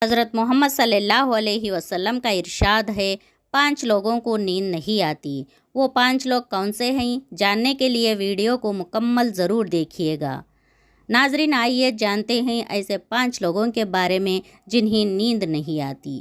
حضرت محمد صلی اللہ علیہ وسلم کا ارشاد ہے، 5 لوگوں کو نیند نہیں آتی۔ وہ 5 لوگ کون سے ہیں؟ جاننے کے لیے ویڈیو کو مکمل ضرور دیکھیے گا۔ ناظرین، آئیے جانتے ہیں ایسے 5 لوگوں کے بارے میں جنہیں نیند نہیں آتی۔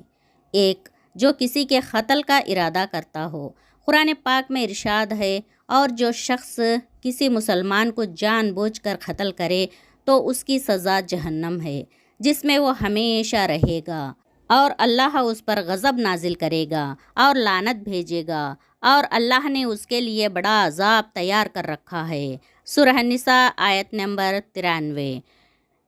1، جو کسی کے قتل کا ارادہ کرتا ہو۔ قرآن پاک میں ارشاد ہے، اور جو شخص کسی مسلمان کو جان بوجھ کر قتل کرے تو اس کی سزا جہنم ہے، جس میں وہ ہمیشہ رہے گا، اور اللہ اس پر غضب نازل کرے گا اور لعنت بھیجے گا، اور اللہ نے اس کے لیے بڑا عذاب تیار کر رکھا ہے۔ سورہ النساء آیت نمبر 93۔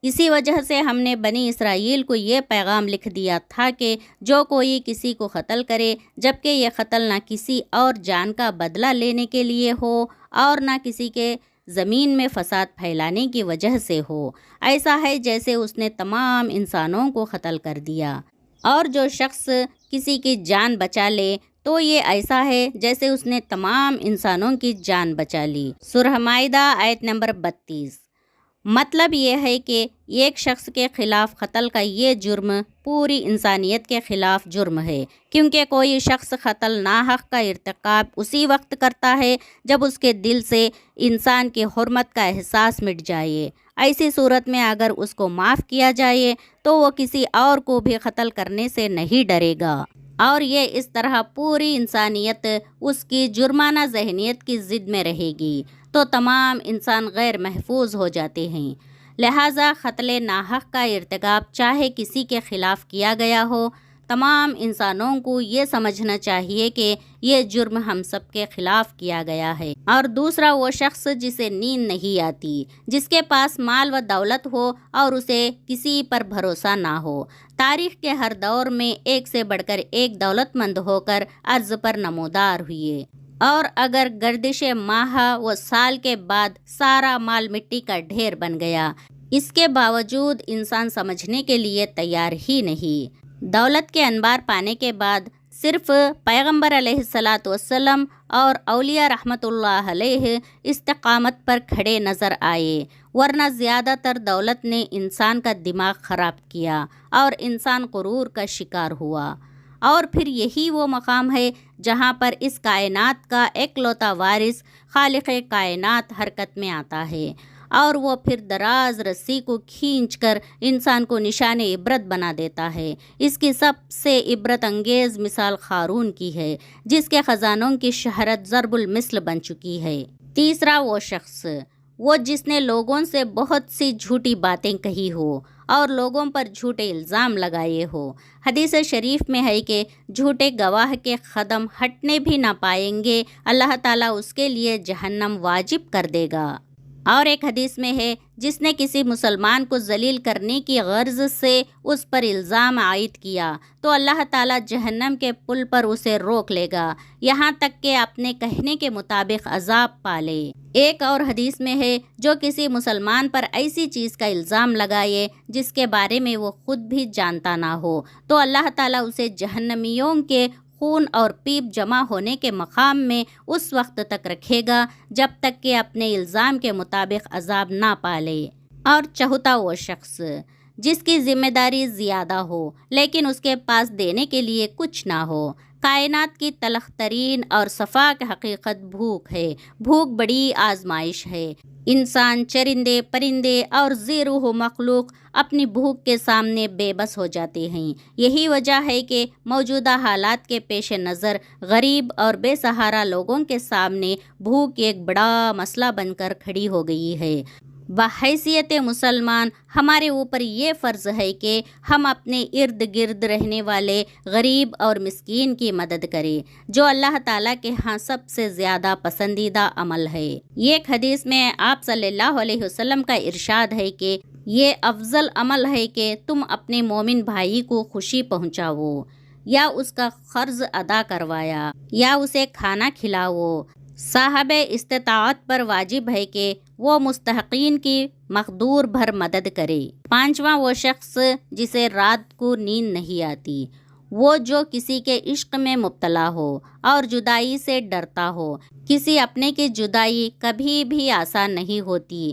اسی وجہ سے ہم نے بنی اسرائیل کو یہ پیغام لکھ دیا تھا کہ جو کوئی کسی کو قتل کرے، جبکہ یہ قتل نہ کسی اور جان کا بدلہ لینے کے لیے ہو اور نہ کسی کے زمین میں فساد پھیلانے کی وجہ سے ہو، ایسا ہے جیسے اس نے تمام انسانوں کو قتل کر دیا۔ اور جو شخص کسی کی جان بچا لے تو یہ ایسا ہے جیسے اس نے تمام انسانوں کی جان بچا لی۔ سورہ مائدہ آیت نمبر 32۔ مطلب یہ ہے کہ ایک شخص کے خلاف قتل کا یہ جرم پوری انسانیت کے خلاف جرم ہے، کیونکہ کوئی شخص قتل ناحق کا ارتکاب اسی وقت کرتا ہے جب اس کے دل سے انسان کی حرمت کا احساس مٹ جائے۔ ایسی صورت میں اگر اس کو معاف کیا جائے تو وہ کسی اور کو بھی قتل کرنے سے نہیں ڈرے گا، اور یہ اس طرح پوری انسانیت اس کی جرمانہ ذہنیت کی ضد میں رہے گی، تو تمام انسان غیر محفوظ ہو جاتے ہیں۔ لہٰذا قتل ناحق کا ارتکاب چاہے کسی کے خلاف کیا گیا ہو، تمام انسانوں کو یہ سمجھنا چاہیے کہ یہ جرم ہم سب کے خلاف کیا گیا ہے۔ اور دوسرا، وہ شخص جسے نیند نہیں آتی، جس کے پاس مال و دولت ہو اور اسے کسی پر بھروسہ نہ ہو۔ تاریخ کے ہر دور میں ایک سے بڑھ کر ایک دولت مند ہو کر عرض پر نمودار ہوئے، اور اگر گردش ماہ و سال کے بعد سارا مال مٹی کا ڈھیر بن گیا، اس کے باوجود انسان سمجھنے کے لیے تیار ہی نہیں۔ دولت کے انبار پانے کے بعد صرف پیغمبر علیہ السلام اور اولیاء رحمۃ اللہ علیہ استقامت پر کھڑے نظر آئے، ورنہ زیادہ تر دولت نے انسان کا دماغ خراب کیا اور انسان غرور کا شکار ہوا۔ اور پھر یہی وہ مقام ہے جہاں پر اس کائنات کا اکلوتا وارث خالق کائنات حرکت میں آتا ہے، اور وہ پھر دراز رسی کو کھینچ کر انسان کو نشان عبرت بنا دیتا ہے۔ اس کی سب سے عبرت انگیز مثال قارون کی ہے، جس کے خزانوں کی شہرت ضرب المثل بن چکی ہے۔ تیسرا، وہ شخص جس نے لوگوں سے بہت سی جھوٹی باتیں کہی ہو اور لوگوں پر جھوٹے الزام لگائے ہو۔ حدیث شریف میں ہے کہ جھوٹے گواہ کے قدم ہٹنے بھی نہ پائیں گے، اللہ تعالیٰ اس کے لیے جہنم واجب کر دے گا۔ اور ایک حدیث میں ہے، جس نے کسی مسلمان کو ذلیل کرنے کی غرض سے اس پر الزام عائد کیا تو اللہ تعالیٰ جہنم کے پل پر اسے روک لے گا، یہاں تک کہ اپنے کہنے کے مطابق عذاب پالے۔ ایک اور حدیث میں ہے، جو کسی مسلمان پر ایسی چیز کا الزام لگائے جس کے بارے میں وہ خود بھی جانتا نہ ہو تو اللہ تعالیٰ اسے جہنمیوں کے خون اور پیپ جمع ہونے کے مقام میں اس وقت تک رکھے گا جب تک کہ اپنے الزام کے مطابق عذاب نہ پالے۔ اور چوتھا، وہ شخص جس کی ذمہ داری زیادہ ہو لیکن اس کے پاس دینے کے لیے کچھ نہ ہو۔ کائنات کی تلخ ترین اور صفاک حقیقت بھوک ہے۔ بھوک بڑی آزمائش ہے۔ انسان، چرندے، پرندے اور ذی روح مخلوق اپنی بھوک کے سامنے بے بس ہو جاتے ہیں۔ یہی وجہ ہے کہ موجودہ حالات کے پیش نظر غریب اور بے سہارا لوگوں کے سامنے بھوک ایک بڑا مسئلہ بن کر کھڑی ہو گئی ہے۔ بحیثیت مسلمان ہمارے اوپر یہ فرض ہے کہ ہم اپنے ارد گرد رہنے والے غریب اور مسکین کی مدد کریں، جو اللہ تعالیٰ کے ہاں سب سے زیادہ پسندیدہ عمل ہے۔ ایک حدیث میں آپ صلی اللہ علیہ وسلم کا ارشاد ہے کہ یہ افضل عمل ہے کہ تم اپنے مومن بھائی کو خوشی پہنچاؤ، یا اس کا قرض ادا کروایا، یا اسے کھانا کھلاؤ۔ صاحب استطاعت پر واجب ہے کہ وہ مستحقین کی مقدور بھر مدد کرے۔ پانچواں، وہ شخص جسے رات کو نیند نہیں آتی، وہ جو کسی کے عشق میں مبتلا ہو اور جدائی سے ڈرتا ہو۔ کسی اپنے کی جدائی کبھی بھی آسان نہیں ہوتی،